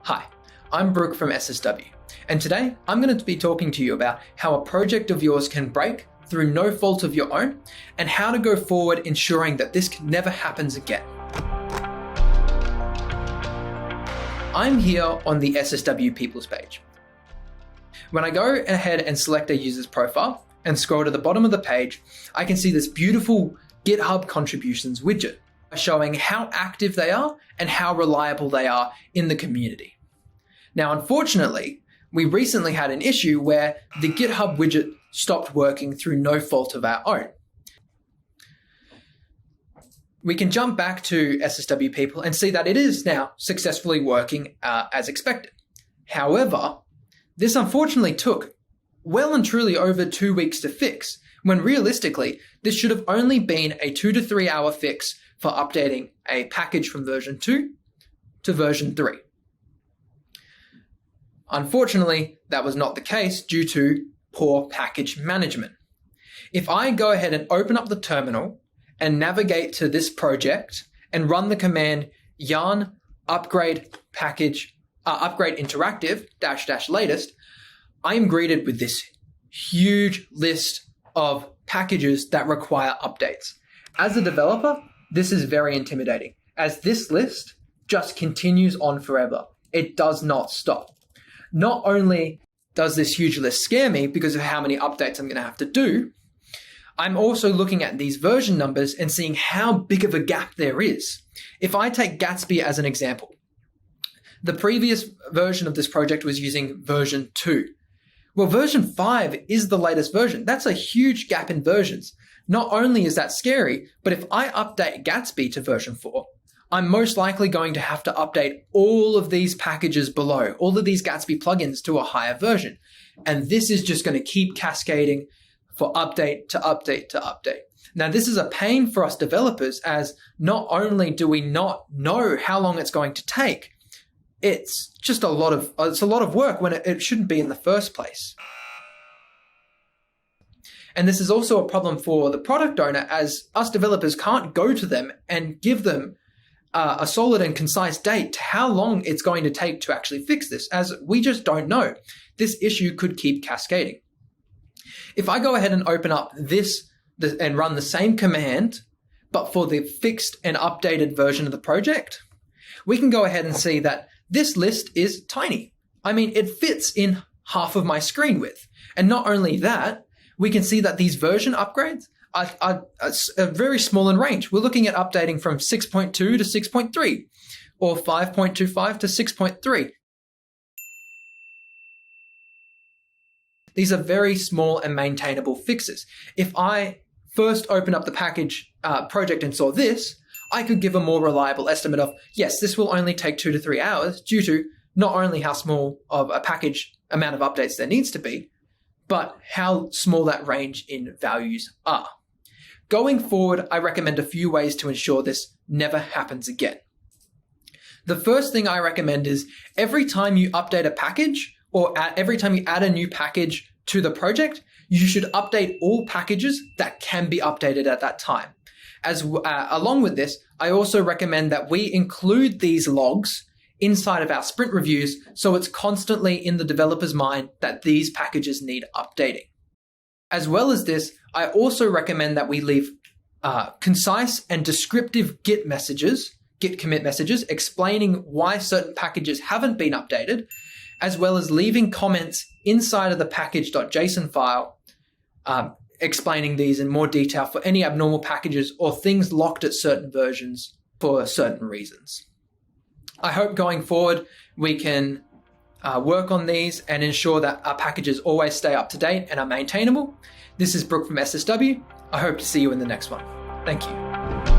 Hi, I'm Brook from SSW, and today I'm going to be talking to you about how a project of yours can break through no fault of your own, and how to go forward ensuring that this never happens again. I'm here on the SSW People's page. When I go ahead and select a user's profile and scroll to the bottom of the page, I can see this beautiful Github Contributions widget showing how active they are and how reliable they are in the community. Now, unfortunately, we recently had an issue where the GitHub widget stopped working through no fault of our own. We can jump back to SSW People and see that it is now successfully working as expected. However, this unfortunately took well and truly over 2 weeks to fix, when realistically, this should have only been a 2 to 3 hour fix for updating a package from version 2 to version 3. Unfortunately, that was not the case due to poor package management. If I go ahead and open up the terminal and navigate to this project and run the command yarn upgrade package upgrade interactive -- latest, I am greeted with this huge list of packages that require updates. As a developer, this is very intimidating, as this list just continues on forever. It does not stop. Not only does this huge list scare me because of how many updates I'm going to have to do, I'm also looking at these version numbers and seeing how big of a gap there is. If I take Gatsby as an example, the previous version of this project was using version 2. Well, version 5 is the latest version. That's a huge gap in versions. Not only is that scary, but if I update Gatsby to version 4, I'm most likely going to have to update all of these packages below, all of these Gatsby plugins to a higher version. And this is just going to keep cascading for update to update to update. Now, this is a pain for us developers, as not only do we not know how long it's going to take, it's just a lot of work when it shouldn't be in the first place. And this is also a problem for the product owner, as us developers can't go to them and give them a solid and concise date to how long it's going to take to actually fix this, as we just don't know. This issue could keep cascading. If I go ahead and open up and run the same command, but for the fixed and updated version of the project, we can go ahead and see that this list is tiny. I mean, it fits in half of my screen width. And not only that, we can see that these version upgrades are very small in range. We're looking at updating from 6.2 to 6.3 or 5.25 to 6.3. These are very small and maintainable fixes. If I first open up the package project and saw this, I could give a more reliable estimate of, yes, this will only take 2 to 3 hours due to not only how small of a package amount of updates there needs to be, but how small that range in values are. Going forward, I recommend a few ways to ensure this never happens again. The first thing I recommend is every time you update a package or every time you add a new package to the project, you should update all packages that can be updated at that time. Along with this, I also recommend that we include these logs inside of our sprint reviews so it's constantly in the developer's mind that these packages need updating. As well as this, I also recommend that we leave concise and descriptive Git commit messages explaining why certain packages haven't been updated, as well as leaving comments inside of the package.json file explaining these in more detail for any abnormal packages or things locked at certain versions for certain reasons. I hope going forward we can work on these and ensure that our packages always stay up to date and are maintainable. This is Brook from SSW. I hope to see you in the next one. Thank you.